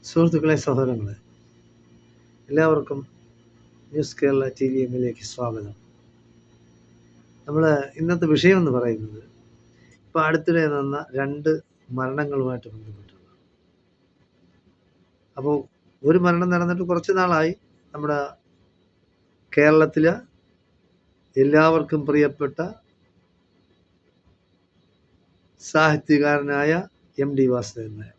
സുഹൃത്തുക്കളെ, സഹോദരങ്ങളെ, എല്ലാവർക്കും ന്യൂസ് കേരള TVMലേക്ക് സ്വാഗതം. നമ്മൾ ഇന്നത്തെ വിഷയം എന്ന് പറയുന്നത് ഇപ്പോൾ അടുത്തിടെ നടന്ന 2 മരണങ്ങളുമായിട്ട് ബന്ധപ്പെട്ടുള്ള. അപ്പോൾ ഒരു മരണം നടന്നിട്ട് കുറച്ച് നാളായി. നമ്മുടെ കേരളത്തിൽ എല്ലാവർക്കും പ്രിയപ്പെട്ട സാഹിത്യകാരനായ MD വാസുദേവൻ നായർ.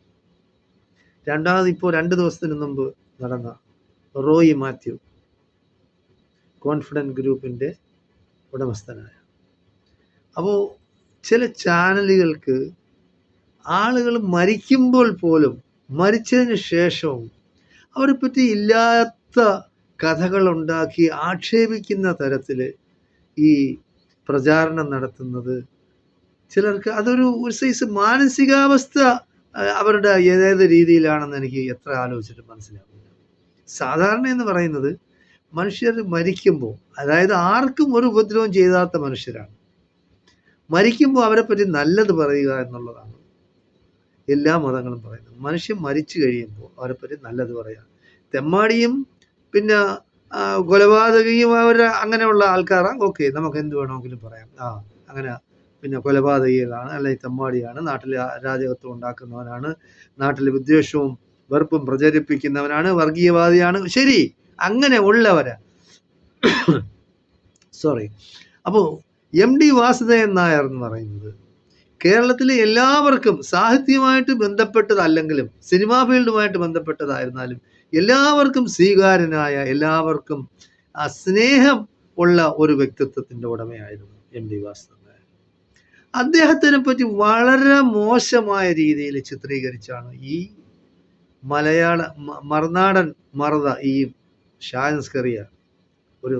രണ്ടാമത് ഇപ്പോൾ 2 ദിവസത്തിന് മുമ്പ് നടന്ന റോയി മാത്യു, കോൺഫിഡൻറ്റ് ഗ്രൂപ്പിൻ്റെ ഉടമസ്ഥനായ. അപ്പോൾ ചില ചാനലുകൾക്ക് ആളുകൾ മരിക്കുമ്പോൾ പോലും മരിച്ചതിന് ശേഷവും അവരെപ്പറ്റി ഇല്ലാത്ത കഥകൾ ഉണ്ടാക്കി ആക്ഷേപിക്കുന്ന തരത്തിൽ ഈ പ്രചാരണം നടത്തുന്നത് ചിലർക്ക് അതൊരു സൈസ് മാനസികാവസ്ഥ അവരുടെ ഏത് രീതിയിലാണെന്ന് എനിക്ക് എത്ര ആലോചിച്ചിട്ട് മനസ്സിലാകുന്നില്ല. സാധാരണ എന്ന് പറയുന്നത് മനുഷ്യർ മരിക്കുമ്പോൾ, അതായത് ആർക്കും ഒരു ഉപദ്രവം ചെയ്താത്ത മനുഷ്യരാണ്, മരിക്കുമ്പോൾ അവരെപ്പറ്റി നല്ലത് പറയുക എന്നുള്ളതാണ് എല്ലാ മതങ്ങളും പറയുന്നത്. മനുഷ്യൻ മരിച്ചു കഴിയുമ്പോൾ അവരെപ്പറ്റി നല്ലത് പറയുക. തെമ്മാടിയും പിന്നെ കൊലപാതകയും അങ്ങനെയുള്ള ആൾക്കാരാണ്, ഓക്കെ, നമുക്ക് എന്ത് വേണമെങ്കിലും പറയാം. അങ്ങനെ പിന്നെ കൊലപാതകികളാണ്, അല്ലെങ്കിൽ തെമ്മാടിയാണ്, നാട്ടിൽ അരാജകത്വം ഉണ്ടാക്കുന്നവനാണ്, നാട്ടിൽ വിദ്വേഷവും വെറുപ്പും പ്രചരിപ്പിക്കുന്നവനാണ്, വർഗീയവാദിയാണ്, ശരി, അങ്ങനെ ഉള്ളവരാ. അപ്പോൾ MD വാസുദേവൻ നായർ എന്ന് പറയുന്നത് കേരളത്തിലെ എല്ലാവർക്കും സാഹിത്യമായിട്ട് ബന്ധപ്പെട്ടതല്ലെങ്കിലും സിനിമാ ഫീൽഡുമായിട്ട് ബന്ധപ്പെട്ടതായിരുന്നാലും എല്ലാവർക്കും സ്വീകാര്യനായ, എല്ലാവർക്കും സ്നേഹം ഉള്ള ഒരു വ്യക്തിത്വത്തിൻ്റെ ഉടമയായിരുന്നു MD വാസുദേവൻ നായർ. അദ്ദേഹത്തിനെ പറ്റി വളരെ മോശമായ രീതിയിൽ ചിത്രീകരിച്ചാണ് ഈ മറുനാടൻ മറുത, ഈ ഷാൻസ്കറിയ ഒരു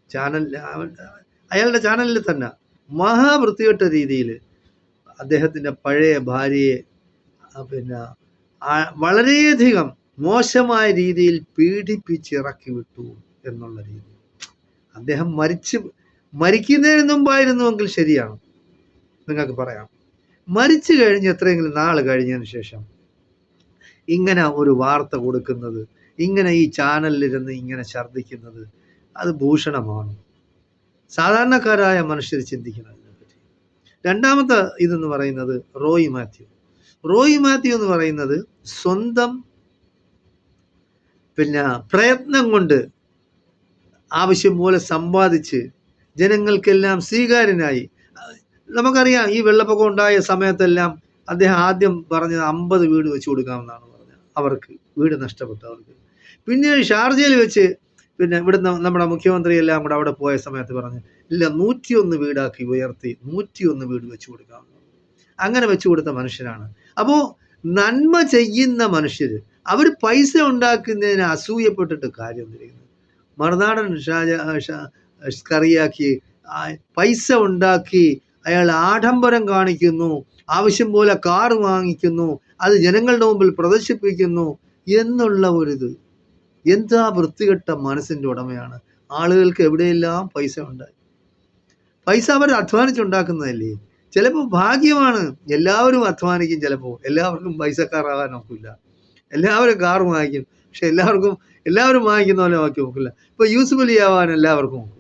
ചാനൽ, അയാളുടെ ചാനലിൽ തന്നെ മഹാവൃത്തികെട്ട രീതിയിൽ അദ്ദേഹത്തിൻ്റെ പഴയ ഭാര്യയെ പിന്നെ വളരെയധികം മോശമായ രീതിയിൽ പീഡിപ്പിച്ചിറക്കി വിട്ടു എന്നുള്ള രീതി. അദ്ദേഹം മരിക്കുന്നതിന് മുമ്പായിരുന്നുവെങ്കിൽ ശരിയാണ്, നിങ്ങൾക്ക് പറയാം. മരിച്ചു കഴിഞ്ഞ് എത്രയെങ്കിലും നാൾ കഴിഞ്ഞതിന് ശേഷം ഇങ്ങനെ ഒരു വാർത്ത കൊടുക്കുന്നത്, ഇങ്ങനെ ഈ ചാനലിലിരുന്ന് ഇങ്ങനെ ഛർദ്ദിക്കുന്നത്, അത് ഭൂഷണമാണ്. സാധാരണക്കാരായ മനുഷ്യർ ചിന്തിക്കുന്നതിനെപ്പറ്റി. രണ്ടാമത്തെ ഇതെന്ന് പറയുന്നത് റോയി മാത്യു എന്ന് പറയുന്നത് സ്വന്തം പിന്നെ പ്രയത്നം കൊണ്ട് ആവശ്യം പോലെ സമ്പാദിച്ച് ജനങ്ങൾക്കെല്ലാം സ്വീകാര്യനായി. നമുക്കറിയാം, ഈ വെള്ളപ്പൊക്കം ഉണ്ടായ സമയത്തെല്ലാം അദ്ദേഹം ആദ്യം പറഞ്ഞത് 50 വീട് വെച്ച് കൊടുക്കാമെന്നാണ് പറഞ്ഞത്, അവർക്ക് വീട് നഷ്ടപ്പെട്ടവർക്ക്. പിന്നീട് ഷാർജയിൽ വെച്ച് പിന്നെ ഇവിടുന്ന് നമ്മുടെ മുഖ്യമന്ത്രി എല്ലാം കൂടെ അവിടെ പോയ സമയത്ത് പറഞ്ഞു, ഇല്ല, 101 വീടാക്കി ഉയർത്തി 101 വീട് വെച്ച് കൊടുക്കാമെന്ന്. അങ്ങനെ വെച്ചു കൊടുത്ത മനുഷ്യനാണ്. അപ്പോൾ നന്മ ചെയ്യുന്ന മനുഷ്യർ അവർ പൈസ ഉണ്ടാക്കുന്നതിന് അസൂയപ്പെട്ടിട്ട് കാര്യം തിരിയുന്നു. മറുനാടൻ കറിയാക്കി പൈസ ഉണ്ടാക്കി അയാൾ ആഡംബരം കാണിക്കുന്നു, ആവശ്യം പോലെ കാർ വാങ്ങിക്കുന്നു, അത് ജനങ്ങളുടെ മുമ്പിൽ പ്രദർശിപ്പിക്കുന്നു എന്നുള്ള ഒരിത്. എന്താ വൃത്തികെട്ട മനസ്സിൻ്റെ ഉടമയാണ്. ആളുകൾക്ക് എവിടെയെല്ലാം പൈസ ഉണ്ടായി. പൈസ അവർ അധ്വാനിച്ചുണ്ടാക്കുന്നതല്ലേ. ചിലപ്പോൾ ഭാഗ്യമാണ്, എല്ലാവരും അധ്വാനിക്കും, ചിലപ്പോൾ എല്ലാവർക്കും പൈസക്കാരാകാൻ നോക്കില്ല. എല്ലാവരും കാർ വാങ്ങിക്കും, പക്ഷെ എല്ലാവരും വാങ്ങിക്കുന്ന പോലെ വാക്കി നോക്കില്ല. ഇപ്പോൾ യൂസുഫ് അലി ആവാൻ എല്ലാവർക്കും നോക്കും.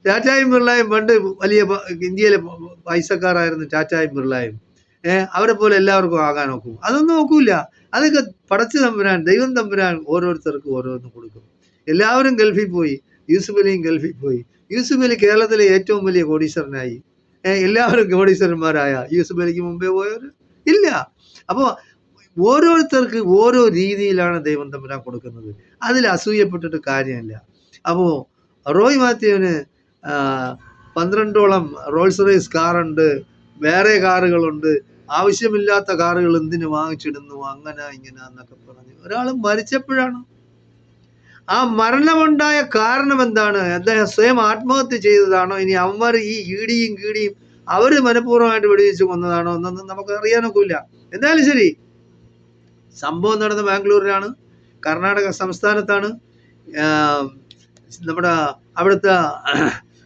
ടാറ്റായും ബിർളയും പണ്ട് വലിയ ഇന്ത്യയിലെ പൈസക്കാരായിരുന്നു. ടാറ്റായും ബിർളയും അവരെ പോലെ എല്ലാവർക്കും ആകാൻ നോക്കും. അതൊന്നും നോക്കൂല. അതൊക്കെ പടച്ചു തമ്പുരാൻ, ദൈവം തമ്പുരാൻ ഓരോരുത്തർക്കും ഓരോന്നും കൊടുക്കും. എല്ലാവരും ഗൾഫിൽ പോയി, യൂസുഫ് അലിയും ഗൾഫിൽ പോയി. യൂസുഫ് അലി കേരളത്തിലെ ഏറ്റവും വലിയ കോടീശ്വരനായി. എല്ലാവരും കോടീശ്വരന്മാരായ. യൂസുഫ് അലിക്ക് മുമ്പേ പോയവർ ഇല്ല. അപ്പോൾ ഓരോരുത്തർക്ക് ഓരോ രീതിയിലാണ് ദൈവം തമ്പുരാൻ കൊടുക്കുന്നത്. അതിൽ അസൂയപ്പെട്ടിട്ട് കാര്യമില്ല. അപ്പോൾ റോയ് മാത്യുവിന് 12ഓളം റോൾസ് റോയ്സ് കാറുണ്ട്, വേറെ കാറുകളുണ്ട്, ആവശ്യമില്ലാത്ത കാറുകൾ എന്തിനു വാങ്ങിച്ചിടുന്നു, അങ്ങനെ ഇങ്ങനെ എന്നൊക്കെ പറഞ്ഞ് ഒരാൾ മരിച്ചപ്പോഴാണ്. ആ മരണമുണ്ടായ കാരണം എന്താണ്? അദ്ദേഹം സ്വയം ആത്മഹത്യ ചെയ്തതാണോ, ഇനി അവന്മാർ ഈ ഈടിയും കീടിയും അവർ മനഃപൂർവ്വമായിട്ട് വെടിവെച്ച് കൊന്നതാണോ എന്നൊന്നും നമുക്ക് അറിയാനൊക്കില്ല. എന്തായാലും ശരി, സംഭവം നടന്ന ബാംഗ്ലൂരിലാണ്, കർണാടക സംസ്ഥാനത്താണ്. നമ്മുടെ അവിടുത്തെ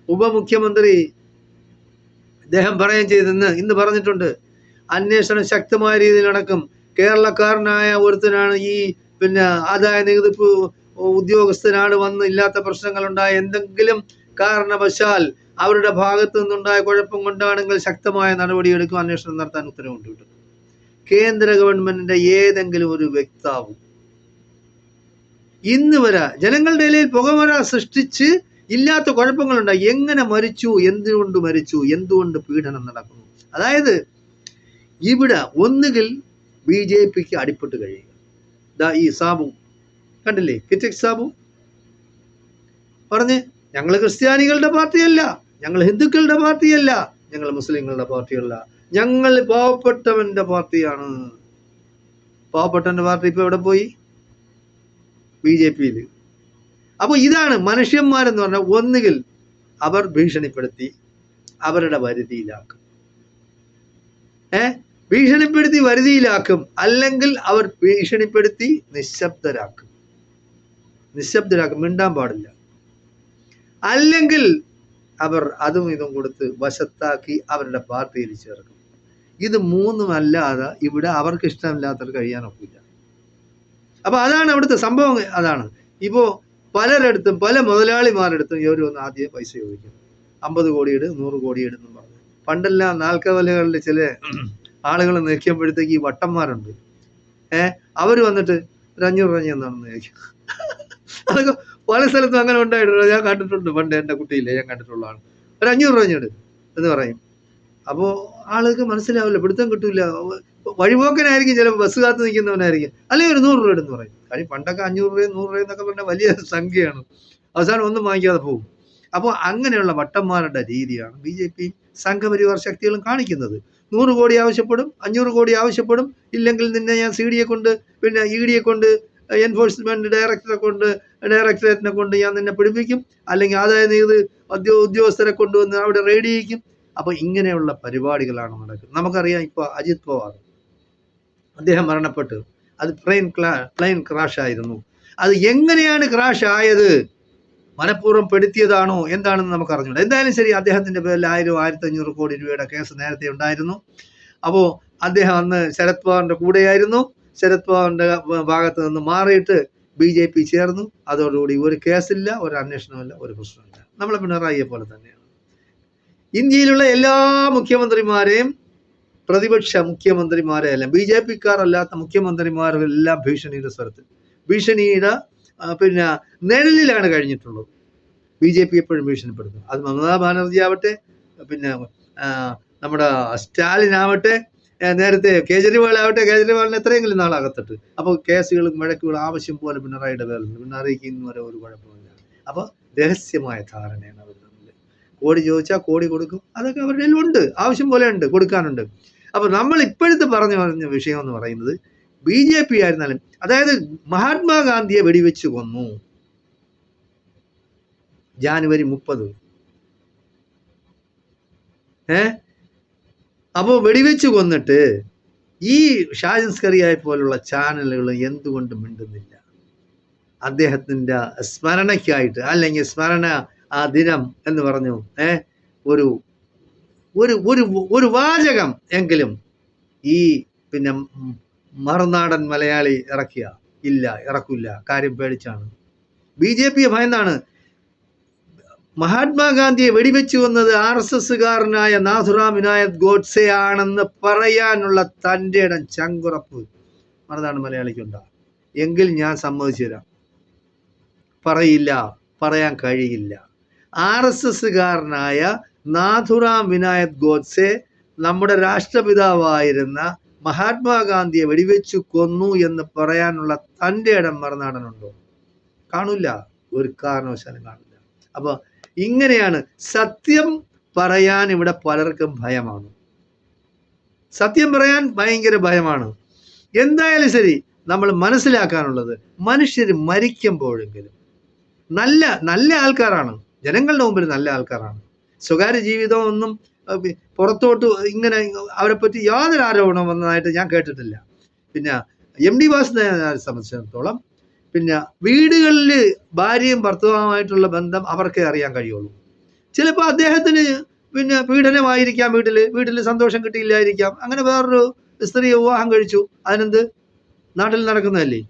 ഉപമുഖ്യമന്ത്രി അദ്ദേഹം പറയുകയും ചെയ്തെന്ന് ഇന്ന് പറഞ്ഞിട്ടുണ്ട്, അന്വേഷണം ശക്തമായ രീതിയിൽ നടക്കും, കേരളക്കാരനായ ഒരുത്തനാണ് ഈ പിന്നെ ആദായ നികുതി ഉദ്യോഗസ്ഥനാണ് വന്ന് ഇല്ലാത്ത പ്രശ്നങ്ങളുണ്ടായ എന്തെങ്കിലും കാരണവശാൽ അവരുടെ ഭാഗത്ത് നിന്നുണ്ടായ കുഴപ്പം കൊണ്ടാണെങ്കിൽ ശക്തമായ നടപടിയെടുക്കും, അന്വേഷണം നടത്താൻ ഉത്തരവുണ്ട്. കേന്ദ്ര ഗവൺമെന്റിന്റെ ഏതെങ്കിലും ഒരു വക്താവ് ഇന്ന് വരെ ജനങ്ങളുടെ ഇടയിൽ പുകമറ സൃഷ്ടിച്ച് ഇല്ലാത്ത കുഴപ്പങ്ങളുണ്ടായി. എങ്ങനെ മരിച്ചു, എന്തുകൊണ്ട് മരിച്ചു, എന്തുകൊണ്ട് പീഡനം നടക്കുന്നു? അതായത് ഇവിടെ ഒന്നുകിൽ BJPക്ക് അടിപ്പെട്ട് കഴിയുക. ഈ സാബു കണ്ടില്ലേ, കിറ്റക് സാബു പറഞ്ഞ് ഞങ്ങൾ ക്രിസ്ത്യാനികളുടെ പാർട്ടിയല്ല, ഞങ്ങൾ ഹിന്ദുക്കളുടെ പാർട്ടിയല്ല, ഞങ്ങൾ മുസ്ലിങ്ങളുടെ പാർട്ടിയല്ല, ഞങ്ങൾ പാവപ്പെട്ടവന്റെ പാർട്ടിയാണ്. പാവപ്പെട്ടവന്റെ പാർട്ടി ഇപ്പൊ എവിടെ പോയി? BJPയിൽ. അപ്പൊ ഇതാണ് മനുഷ്യന്മാരെന്ന് പറഞ്ഞാൽ, ഒന്നുകിൽ അവർ ഭീഷണിപ്പെടുത്തി അവരുടെ വരുതിയിലാക്കും, ഭീഷണിപ്പെടുത്തി വരുതിയിലാക്കും, അല്ലെങ്കിൽ അവർ ഭീഷണിപ്പെടുത്തി നിശബ്ദരാക്കും, മിണ്ടാൻ പാടില്ല. അല്ലെങ്കിൽ അവർ അതും ഇതും കൊടുത്ത് വശത്താക്കി അവരുടെ പാർട്ടിയിൽ ചേർക്കും. ഇത് മൂന്നുമല്ലാതെ ഇവിടെ അവർക്ക് ഇഷ്ടമില്ലാത്തവർ കഴിയാനൊക്കില്ല. അപ്പൊ അതാണ് അവിടുത്തെ സംഭവം. അതാണ് ഇപ്പോ പലരിടത്തും പല മുതലാളിമാരടുത്തും ഇവർ ഒന്ന് ആദ്യം പൈസ ചോദിക്കും. 50 കോടി ഇട്, 100 കോടി ഇടുന്നു പറഞ്ഞു. പണ്ടെല്ലാം നാൽക്കവലകളിൽ ചില ആളുകൾ നിൽക്കുമ്പോഴത്തേക്ക് ഈ വട്ടന്മാരുണ്ട്, അവർ വന്നിട്ട് ഒരു 500 രൂപ എന്നാണെന്ന് ചോദിക്കും. അതൊക്കെ പല സ്ഥലത്തും അങ്ങനെ ഉണ്ടായിട്ടുണ്ട്, ഞാൻ കണ്ടിട്ടുണ്ട്. പണ്ട് എൻ്റെ കുട്ടിയില്ലേ ഞാൻ കണ്ടിട്ടുള്ളതാണ്. ഒരു 500 രൂപ ഞെട് എന്ന് പറയും. അപ്പോൾ ആൾക്ക് മനസ്സിലാവില്ല, പിടുത്തം കിട്ടൂല. വഴിപോക്കനായിരിക്കും, ചിലപ്പോൾ ബസ് കാത്ത് നിൽക്കുന്നവനായിരിക്കും. അല്ലെങ്കിൽ ഒരു 100 രൂപ എന്ന് പറയും. കാര്യം പണ്ടൊക്കെ 500 രൂപയും 100 രൂപ എന്നൊക്കെ പറഞ്ഞാൽ വലിയ സംഖ്യയാണ്. അവസാനം ഒന്നും വാങ്ങിക്കാതെ പോകും. അപ്പോൾ അങ്ങനെയുള്ള വട്ടന്മാരുടെ രീതിയാണ് BJP സംഘപരിവാർ ശക്തികളും കാണിക്കുന്നത്. 100 കോടി ആവശ്യപ്പെടും, 500 കോടി ആവശ്യപ്പെടും. ഇല്ലെങ്കിൽ നിന്നെ ഞാൻ CDയെ കൊണ്ട്, പിന്നെ EDയെ കൊണ്ട്, എൻഫോഴ്സ്മെന്റ് ഡയറക്ടറേറ്റിനെ കൊണ്ട് ഞാൻ നിന്നെ പിടിപ്പിക്കും, അല്ലെങ്കിൽ ആദായ നികുതി ഉദ്യോഗസ്ഥരെ കൊണ്ടുവന്ന് അവിടെ റെയ്ഡ് ചെയ്യിക്കും. അപ്പൊ ഇങ്ങനെയുള്ള പരിപാടികളാണ് നടക്കുന്നത്. നമുക്കറിയാം, ഇപ്പൊ അജിത് പവാർ അദ്ദേഹം മരണപ്പെട്ടു. അത് പ്ലെയിൻ ക്രാഷ് ആയിരുന്നു. അത് എങ്ങനെയാണ് ക്രാഷ് ആയത്, മനഃപൂർവ്വം പെടുത്തിയതാണോ എന്താണെന്ന് നമുക്ക് അറിഞ്ഞൂടാ. എന്തായാലും ശരി, അദ്ദേഹത്തിന്റെ പേരിൽ 1000-1500 കോടി രൂപയുടെ കേസ് നേരത്തെ ഉണ്ടായിരുന്നു. അപ്പോൾ അദ്ദേഹം അന്ന് ശരത് പവാറിന്റെ കൂടെയായിരുന്നു. ശരത് പവാറിന്റെ ഭാഗത്ത് നിന്ന് മാറിയിട്ട് BJP ചേർന്നു. അതോടുകൂടി ഒരു കേസില്ല, ഒരു അന്വേഷണമില്ല, ഒരു പ്രശ്നമില്ല. നമ്മളെ പിണറായിയെ പോലെ തന്നെയാണ്. ഇന്ത്യയിലുള്ള എല്ലാ മുഖ്യമന്ത്രിമാരെയും, പ്രതിപക്ഷ മുഖ്യമന്ത്രിമാരെ എല്ലാം, BJPക്കാർ അല്ലാത്ത മുഖ്യമന്ത്രിമാരെല്ലാം ഭീഷണിയുടെ സ്വരത്തിൽ, ഭീഷണിയുടെ പിന്നെ നിഴലിലാണ് കഴിഞ്ഞിട്ടുള്ളത്. BJP എപ്പോഴും ഭീഷണിപ്പെടുത്തും. അത് മമതാ ബാനർജി ആവട്ടെ, പിന്നെ നമ്മുടെ സ്റ്റാലിൻ ആവട്ടെ, നേരത്തെ കേജ്രിവാൾ ആവട്ടെ. കേജ്രിവാളിന് എത്രയെങ്കിലും നാളകത്തിട്ട്. അപ്പോൾ കേസുകളും വഴക്കുകളും ആവശ്യം പോലെ പിണറായിയുടെ പേരിലുണ്ട്. പിണറായിക്ക് ഇന്ന് വരെ ഒരു കുഴപ്പമില്ല. അപ്പോൾ രഹസ്യമായ ധാരണയാണ് അവർ തമ്മിൽ. കോടി ചോദിച്ചാൽ കോടി കൊടുക്കും, അതൊക്കെ അവരുടെ ഉണ്ട്, ആവശ്യം പോലെ ഉണ്ട്, കൊടുക്കാനുണ്ട്. അപ്പോൾ നമ്മൾ ഇപ്പോഴത്തെ പറഞ്ഞ വിഷയം എന്ന് പറയുന്നത്, BJP ആയിരുന്നാലും, അതായത് മഹാത്മാഗാന്ധിയെ വെടിവെച്ച് കൊന്നു ജാനുവരി 30. അപ്പോൾ വെടിവെച്ച് കൊന്നിട്ട് ഈ ഷാജൻസ്കറിയായ പോലുള്ള ചാനലുകൾ എന്തുകൊണ്ട് മിണ്ടുന്നില്ല? അദ്ദേഹത്തിന്റെ സ്മരണയ്ക്കായിട്ട്, അല്ലെങ്കിൽ സ്മരണ ആ ദിനം എന്ന് പറഞ്ഞു ഒരു ഒരു ഒരു ഒരു വാചകം എങ്കിലും ഈ പിന്നെ മറുനാടൻ മലയാളി ഇറക്കില്ല. കാര്യം പേടിച്ചാണ്. BJPയെ ഭയന്നാണ്. മഹാത്മാഗാന്ധിയെ വെടിവെച്ചു കൊന്നത് RSSകാരനായ നാഥുറാം വിനായക് ഗോഡ്സെ ആണെന്ന് പറയാനുള്ള തൻ്റെ ഇടം, ചങ്കുറപ്പ് മറുനാടൻ മലയാളിക്കുണ്ടാ എങ്കിൽ ഞാൻ സമ്മതിച്ചു തരാം. പറയില്ല, പറയാൻ കഴിയില്ല. RSSകാരനായ നാഥുറാം വിനായക് ഗോഡ്സെ നമ്മുടെ രാഷ്ട്രപിതാവായിരുന്ന മഹാത്മാഗാന്ധിയെ വെടിവെച്ചു കൊന്നു എന്ന് പറയാനുള്ള തൻ്റെ ഇടം മറുനാടനുണ്ടോ? കാണൂല, ഒരു കാരണവശാലും കാണില്ല. അപ്പൊ ഇങ്ങനെയാണ്. സത്യം പറയാൻ ഇവിടെ പലർക്കും ഭയമാണ്. സത്യം പറയാൻ ഭയങ്കര ഭയമാണ്. എന്തായാലും ശരി, നമ്മൾ മനസ്സിലാക്കാനുള്ളത്, മനുഷ്യർ മരിക്കുമ്പോഴെങ്കിലും നല്ല നല്ല ആൾക്കാരാണ്, ജനങ്ങളുടെ മുമ്പിൽ നല്ല ആൾക്കാരാണ്. സ്വകാര്യ ജീവിതം ഒന്നും പുറത്തോട്ട് ഇങ്ങനെ അവരെ പറ്റി യാതൊരു ആരോപണം വന്നതായിട്ട് ഞാൻ കേട്ടിട്ടില്ല. പിന്നെ MD വാസുദേവനെ സംബന്ധിച്ചിടത്തോളം, പിന്നെ വീടുകളിൽ ഭാര്യയും ഭർത്താവുമായിട്ടുള്ള ബന്ധം അവർക്കേ അറിയാൻ കഴിയുള്ളൂ. ചിലപ്പോൾ അദ്ദേഹത്തിന് പിന്നെ പീഡനമായിരിക്കാം, വീട്ടിൽ സന്തോഷം കിട്ടിയില്ലായിരിക്കാം, അങ്ങനെ വേറൊരു സ്ത്രീയെ വിവാഹം കഴിച്ചു. അതിനെന്ത്? നാട്ടിൽ നടക്കുന്നതല്ലേ.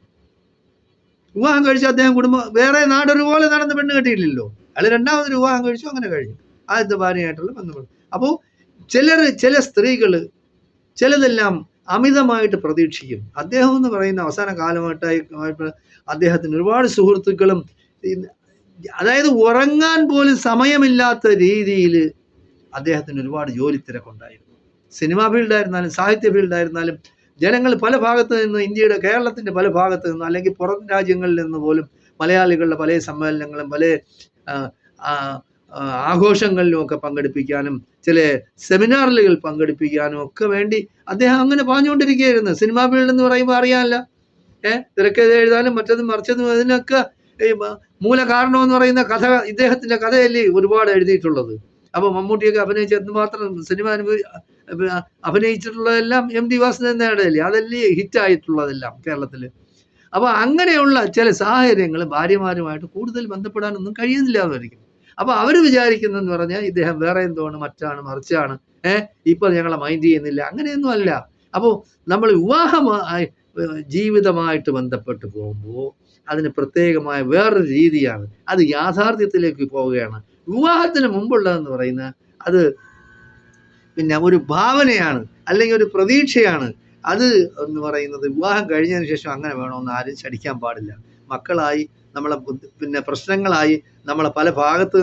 വിവാഹം കഴിച്ചു, അദ്ദേഹം കുടുംബം വേറെ നാടൊരുപോലെ നടന്ന് പെണ്ണ് കെട്ടിയില്ലല്ലോ. അയാൾ രണ്ടാമതൊരു വിവാഹം കഴിച്ചു, അങ്ങനെ കഴിഞ്ഞു. ആദ്യത്തെ ഭാര്യയായിട്ടുള്ള ബന്ധങ്ങൾ. അപ്പോൾ ചില സ്ത്രീകൾ ചിലതെല്ലാം അമിതമായിട്ട് പ്രതീക്ഷിക്കും. അദ്ദേഹം എന്ന് പറയുന്ന അവസാന കാലമായിട്ടായി അദ്ദേഹത്തിന് ഒരുപാട് സുഹൃത്തുക്കളും, അതായത് ഉറങ്ങാൻ പോലും സമയമില്ലാത്ത രീതിയിൽ അദ്ദേഹത്തിന് ഒരുപാട് ജോലി തിരക്കുണ്ടായിരുന്നു. സിനിമാ ഫീൽഡായിരുന്നാലും സാഹിത്യ ഫീൽഡായിരുന്നാലും ജനങ്ങൾ പല ഭാഗത്ത് നിന്ന്, ഇന്ത്യയുടെ കേരളത്തിൻ്റെ പല ഭാഗത്ത് നിന്ന്, അല്ലെങ്കിൽ പുറം രാജ്യങ്ങളിൽ നിന്ന് പോലും മലയാളികളുടെ പല സമ്മേളനങ്ങളും പല ആഘോഷങ്ങളിലും ഒക്കെ പങ്കെടുപ്പിക്കാനും ചില സെമിനാറുകൾ പങ്കെടുപ്പിക്കാനും ഒക്കെ വേണ്ടി അദ്ദേഹം അങ്ങനെ പാഞ്ഞുകൊണ്ടിരിക്കുകയായിരുന്നു. സിനിമാ ഫീൽഡ് എന്ന് പറയുമ്പോൾ അറിയാമല്ല, തിരക്കഥ എഴുതാനും മറ്റതും മറിച്ചതും അതിനൊക്കെ മൂല കാരണം എന്ന് പറയുന്ന കഥ, ഇദ്ദേഹത്തിൻ്റെ കഥയല്ലേ ഒരുപാട് എഴുതിയിട്ടുള്ളത്. അപ്പോൾ മമ്മൂട്ടിയൊക്കെ അഭിനയിച്ച എന്തുമാത്രം സിനിമ അഭിനയിച്ചിട്ടുള്ളതെല്ലാം MT വാസുദേവൻ അല്ലേ, അതല്ലേ ഹിറ്റായിട്ടുള്ളതെല്ലാം കേരളത്തിൽ. അപ്പോൾ അങ്ങനെയുള്ള ചില സാഹചര്യങ്ങൾ ഭാര്യമാരുമായിട്ട് കൂടുതൽ ബന്ധപ്പെടാനൊന്നും കഴിയുന്നില്ലാതായിരിക്കും. അപ്പോൾ അവർ വിചാരിക്കുന്നതെന്ന് പറഞ്ഞാൽ ഇദ്ദേഹം വേറെ എന്തോണ്, മറ്റാണ്, മറിച്ചാണ്, ഇപ്പം ഞങ്ങളെ മൈൻഡ് ചെയ്യുന്നില്ല. അങ്ങനെയൊന്നും അല്ല. അപ്പോൾ നമ്മൾ ജീവിതമായിട്ട് ബന്ധപ്പെട്ട് പോകുമ്പോൾ അതിന് പ്രത്യേകമായ വേറൊരു രീതിയാണ്. അത് യാഥാർത്ഥ്യത്തിലേക്ക് പോവുകയാണ്. വിവാഹത്തിന് മുമ്പുള്ളതെന്ന് പറയുന്നത് അത് പിന്നെ ഒരു ഭാവനയാണ്, അല്ലെങ്കിൽ ഒരു പ്രതീക്ഷയാണ്. അത് എന്ന് പറയുന്നത് വിവാഹം കഴിഞ്ഞതിന് ശേഷം അങ്ങനെ വേണമെന്ന് ആരും ശഠിക്കാൻ പാടില്ല. മക്കളായി, നമ്മളെ പിന്നെ പ്രശ്നങ്ങളായി നമ്മളെ പല ഭാഗത്ത്